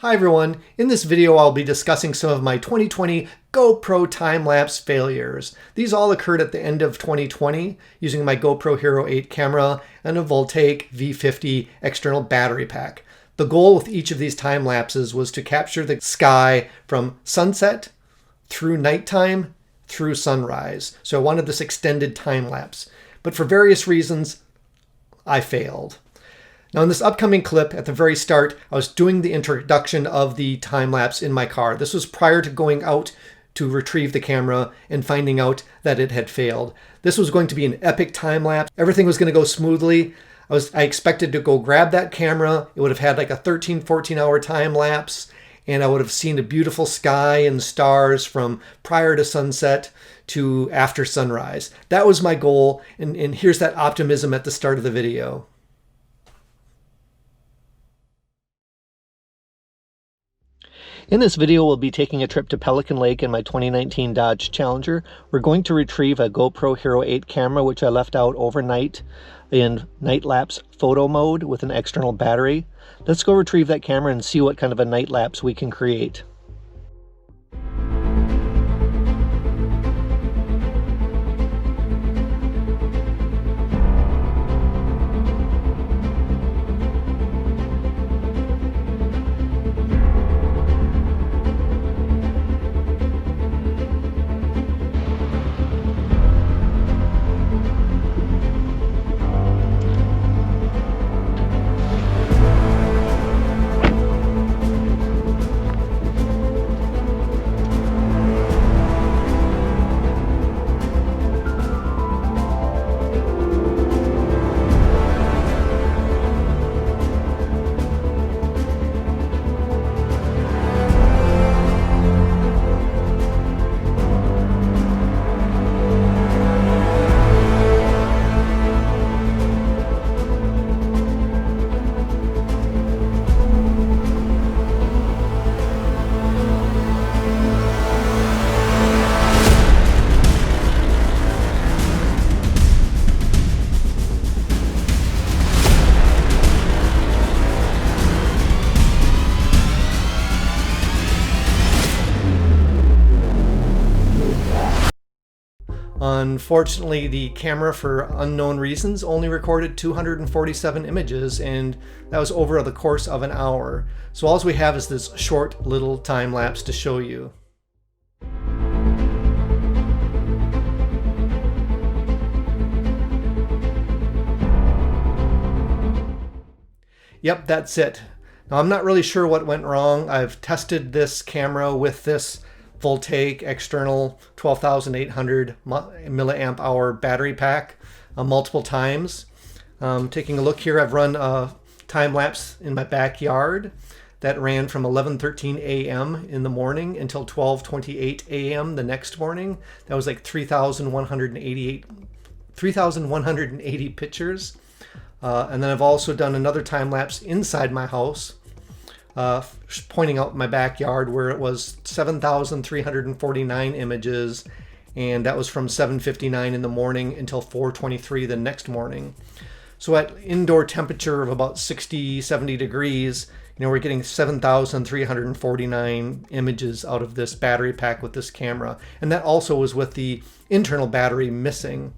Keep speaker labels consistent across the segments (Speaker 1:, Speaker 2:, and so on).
Speaker 1: Hi everyone, in this video I'll be discussing some of my 2020 GoPro time-lapse failures. These all occurred at the end of 2020 using my GoPro Hero 8 camera and a Voltaic V50 external battery pack. The goal with each of these time lapses was to capture the sky from sunset through nighttime through sunrise. So I wanted this extended time lapse, but for various reasons I failed. Now in this upcoming clip, at the very start, I was doing the introduction of the time-lapse in my car. This was prior to going out to retrieve the camera and finding out that it had failed. This was going to be an epic time-lapse. Everything was going to go smoothly. I expected to go grab that camera. It would have had like a 13-14 hour time-lapse, and I would have seen a beautiful sky and stars from prior to sunset to after sunrise. That was my goal, and here's that optimism at the start of the video. In this video, we'll be taking a trip to Pelican Lake in my 2019 Dodge Challenger. We're going to retrieve a GoPro Hero 8 camera, which I left out overnight in night lapse photo mode with an external battery. Let's go retrieve that camera and see what kind of a night lapse we can create. Unfortunately, the camera, for unknown reasons, only recorded 247 images, and that was over the course of an hour. So all we have is this short little time lapse to show you. Yep, that's it. Now I'm not really sure what went wrong. I've tested this camera with this Voltaic external 12,800 milliamp hour battery pack multiple times. Taking a look here, I've run a time lapse in my backyard that ran from 11:13 a.m. in the morning until 12:28 a.m. the next morning. That was like 3,180 pictures. And then I've also done another time lapse inside my house, pointing out my backyard, where it was 7,349 images, and that was from 7:59 in the morning until 4:23 the next morning. So at indoor temperature of about 60-70 degrees, we're getting 7,349 images out of this battery pack with this camera, and that also was with the internal battery missing.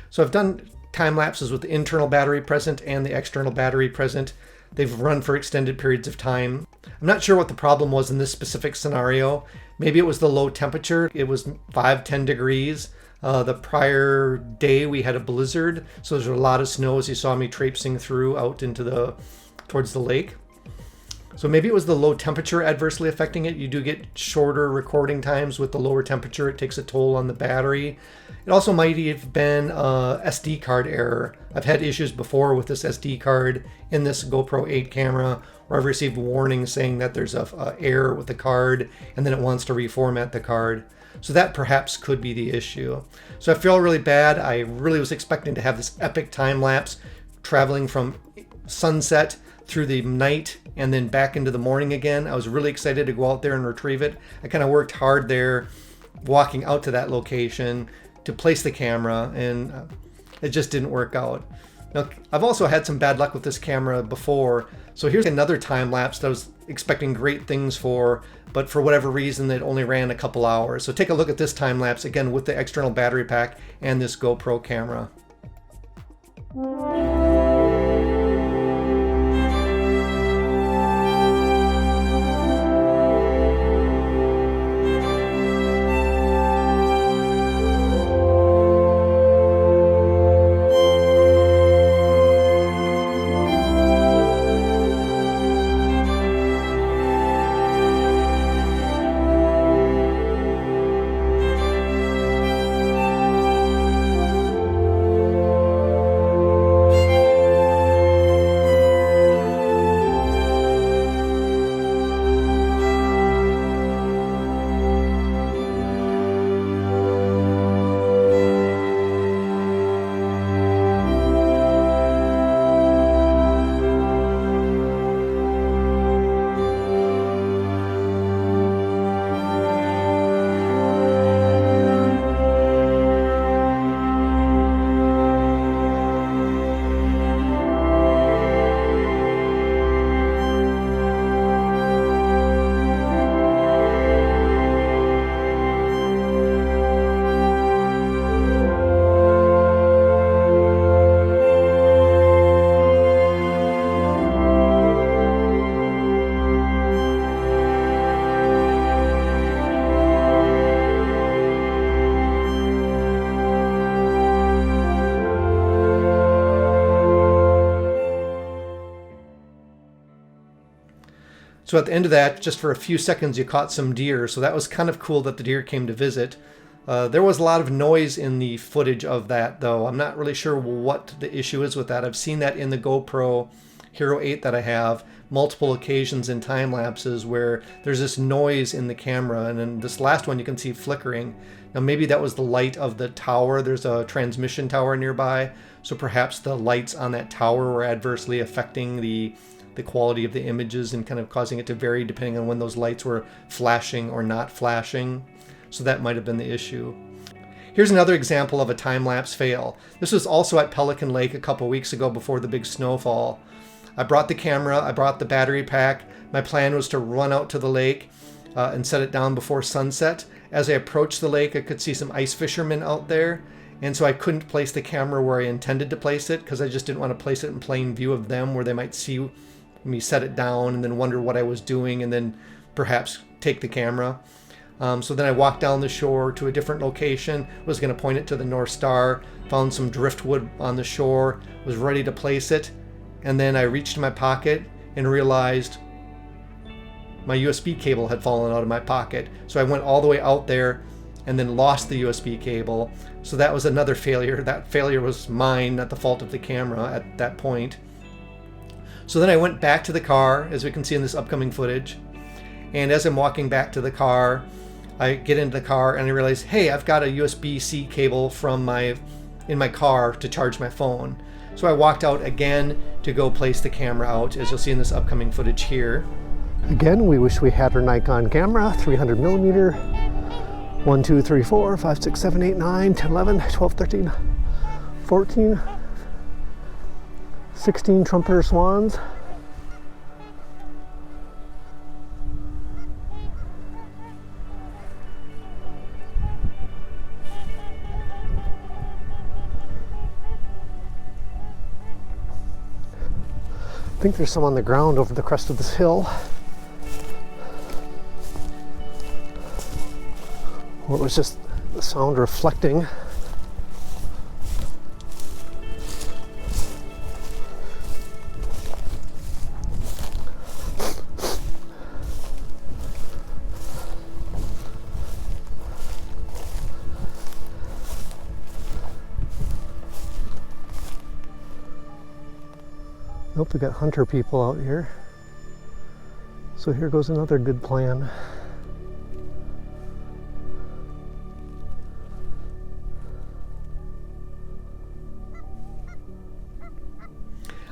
Speaker 1: So I've done time lapses with the internal battery present and the external battery present. They've run for extended periods of time. I'm not sure what the problem was in this specific scenario. Maybe it was the low temperature. It was 5-10 degrees. The prior day we had a blizzard, so there's a lot of snow as you saw me traipsing through out into towards the lake. So maybe it was the low temperature adversely affecting it. You do get shorter recording times with the lower temperature. It takes a toll on the battery. It also might have been a SD card error. I've had issues before with this SD card in this GoPro 8 camera, where I've received warnings saying that there's a error with the card, and then it wants to reformat the card. So that perhaps could be the issue. So I feel really bad. I really was expecting to have this epic time lapse traveling from sunset through the night and then back into the morning again. I was really excited to go out there and retrieve it. I kind of worked hard there, walking out to that location to place the camera, and it just didn't work out. Now, I've also had some bad luck with this camera before, so here's another time lapse that I was expecting great things for, but for whatever reason it only ran a couple hours. So take a look at this time lapse again with the external battery pack and this GoPro camera. So at the end of that, just for a few seconds, you caught some deer. So that was kind of cool that the deer came to visit. There was a lot of noise in the footage of that, though. I'm not really sure what the issue is with that. I've seen that in the GoPro Hero 8 that I have, multiple occasions in time lapses where there's this noise in the camera. And in this last one, you can see flickering. Now, maybe that was the light of the tower. There's a transmission tower nearby. So perhaps the lights on that tower were adversely affecting the quality of the images and kind of causing it to vary depending on when those lights were flashing or not flashing. So that might have been the issue. Here's another example of a time-lapse fail. This was also at Pelican Lake a couple weeks ago before the big snowfall. I brought the camera, I brought the battery pack. My plan was to run out to the lake and set it down before sunset. As I approached the lake, I could see some ice fishermen out there. And so I couldn't place the camera where I intended to place it because I just didn't want to place it in plain view of them where they might see me set it down and then wonder what I was doing and then perhaps take the camera. So then I walked down the shore to a different location, was going to point it to the North Star, found some driftwood on the shore, was ready to place it, and then I reached my pocket and realized my USB cable had fallen out of my pocket. So I went all the way out there and then lost the USB cable. So that was another failure. That failure was mine, not the fault of the camera at that point. So then I went back to the car, as we can see in this upcoming footage. And as I'm walking back to the car, I get into the car and I realize, hey, I've got a USB-C cable in my car to charge my phone. So I walked out again to go place the camera out, as you'll see in this upcoming footage here.
Speaker 2: Again, we wish we had our Nikon camera, 300 millimeter, 1, 2, 3, 4, 5, 6, 7, 8, 9, 10, 11, 12, 13, 14, 16 trumpeter swans. I think there's some on the ground over the crest of this hill. Or it was just the sound reflecting. Nope, we got hunter people out here. So here goes another good plan.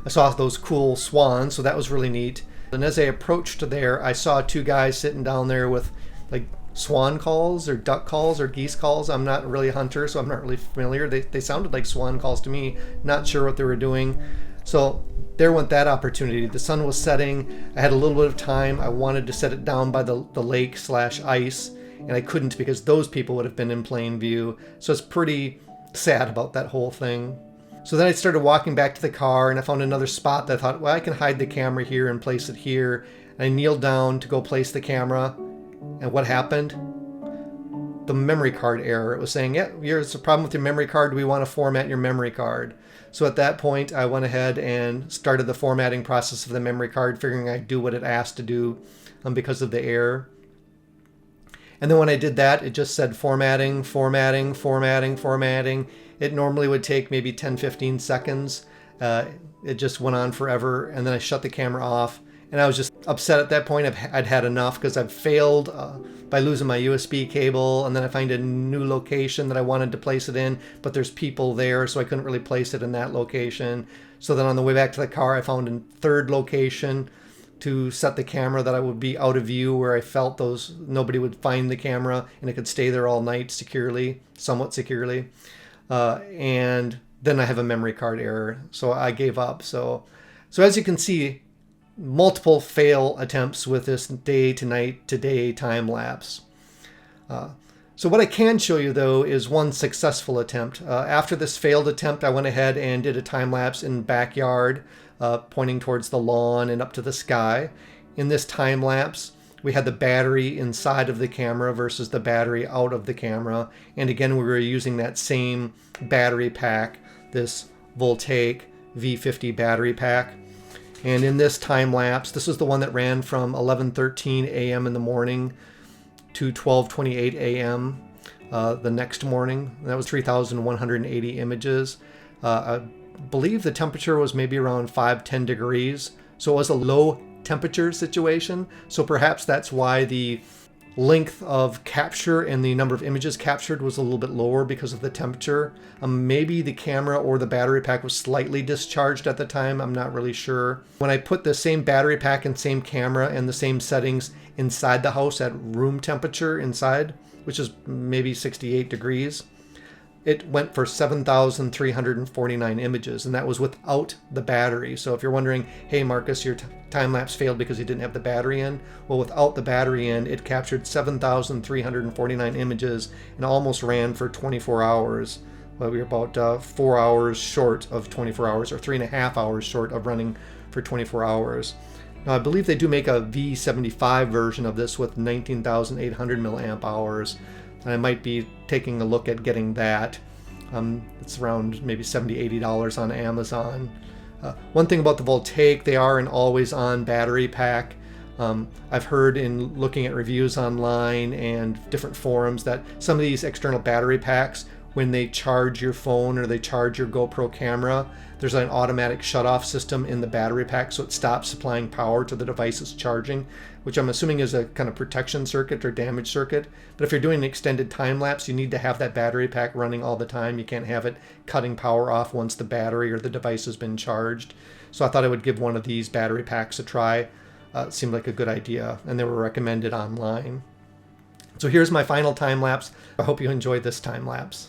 Speaker 1: I saw those cool swans, so that was really neat. And as I approached there, I saw two guys sitting down there with like swan calls or duck calls or geese calls. I'm not really a hunter, so I'm not really familiar. They sounded like swan calls to me. Not sure what they were doing. So there went that opportunity. The sun was setting. I had a little bit of time. I wanted to set it down by the lake / ice, and I couldn't because those people would have been in plain view. So it's pretty sad about that whole thing. So then I started walking back to the car, and I found another spot that I thought, well, I can hide the camera here and place it here. And I kneeled down to go place the camera. And what happened? The memory card error. It was saying, yeah, here's a problem with your memory card. Do we want to format your memory card? So at that point, I went ahead and started the formatting process of the memory card, figuring I'd do what it asked to do because of the error. And then when I did that, it just said formatting, formatting, formatting, formatting. It normally would take maybe 10-15 seconds. It just went on forever. And then I shut the camera off. And I was just upset at that point. I'd had enough because I've failed by losing my USB cable. And then I find a new location that I wanted to place it in, but there's people there, so I couldn't really place it in that location. So then on the way back to the car, I found a third location to set the camera that I would be out of view, where I felt nobody would find the camera and it could stay there all night securely, somewhat securely. And then I have a memory card error, so I gave up. So as you can see, multiple fail attempts with this day to night to day time lapse. So what I can show you though is one successful attempt. After this failed attempt, I went ahead and did a time lapse in the backyard, pointing towards the lawn and up to the sky. In this time lapse, we had the battery inside of the camera versus the battery out of the camera. And again, we were using that same battery pack, this Voltaic V50 Battery Pack. And in this time lapse, this is the one that ran from 11:13 a.m. in the morning to 12:28 a.m. The next morning. That was 3,180 images. I believe the temperature was maybe around 5-10 degrees. So it was a low temperature situation. So perhaps that's why the length of capture and the number of images captured was a little bit lower because of the temperature. Maybe the camera or the battery pack was slightly discharged at the time. I'm not really sure. When I put the same battery pack and same camera and the same settings inside the house at room temperature inside, which is maybe 68 degrees, it went for 7,349 images, and that was without the battery. So if you're wondering, hey Marcus, your time lapse failed because you didn't have the battery in, well, without the battery in, it captured 7,349 images and almost ran for 24 hours. Well, we were about 4 hours short of 24 hours, or 3.5 hours short of running for 24 hours. Now, I believe they do make a V75 version of this with 19,800 milliamp hours. And I might be taking a look at getting that. It's around maybe $70-$80 on Amazon. One thing about the Voltaic, they are an always-on battery pack. I've heard in looking at reviews online and different forums that some of these external battery packs, when they charge your phone or they charge your GoPro camera, there's an automatic shut-off system in the battery pack, so it stops supplying power to the device it's charging, which I'm assuming is a kind of protection circuit or damage circuit. But if you're doing an extended time lapse, you need to have that battery pack running all the time. You can't have it cutting power off once the battery or the device has been charged. So I thought I would give one of these battery packs a try. It seemed like a good idea, and they were recommended online. So here's my final time lapse. I hope you enjoyed this time lapse.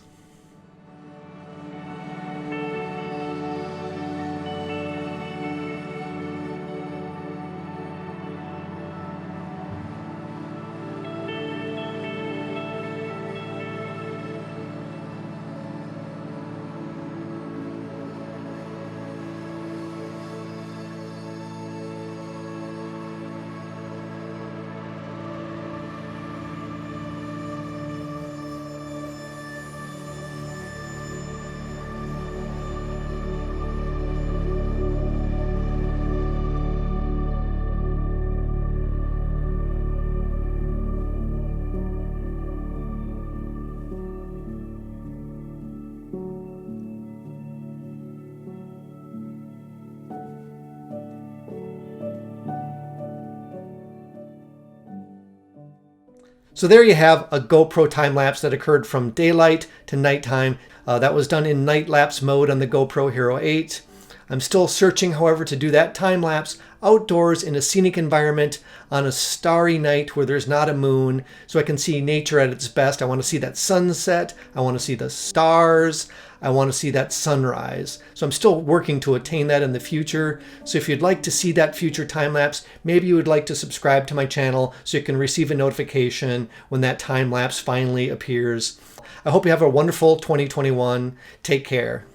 Speaker 1: So there you have a GoPro time lapse that occurred from daylight to nighttime. That was done in night lapse mode on the GoPro Hero 8. I'm still searching, however, to do that time lapse outdoors in a scenic environment on a starry night where there's not a moon, so I can see nature at its best. I want to see that sunset. I want to see the stars. I want to see that sunrise. So I'm still working to attain that in the future. So if you'd like to see that future time lapse, maybe you would like to subscribe to my channel so you can receive a notification when that time lapse finally appears. I hope you have a wonderful 2021. Take care.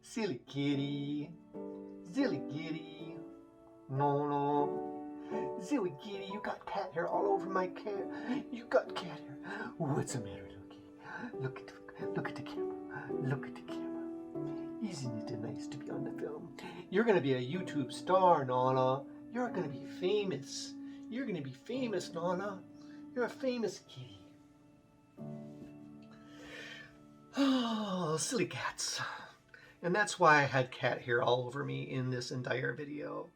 Speaker 1: Silly kitty, silly kitty, no. Silly kitty, you got cat hair all over my cat. You got cat hair. What's the matter, Loki? Look at the camera. Look at the camera. Isn't it nice to be on the film? You're gonna be a YouTube star, Nana. You're gonna be famous. You're gonna be famous, Nana. You're a famous kitty. Oh, silly cats. And that's why I had cat hair all over me in this entire video.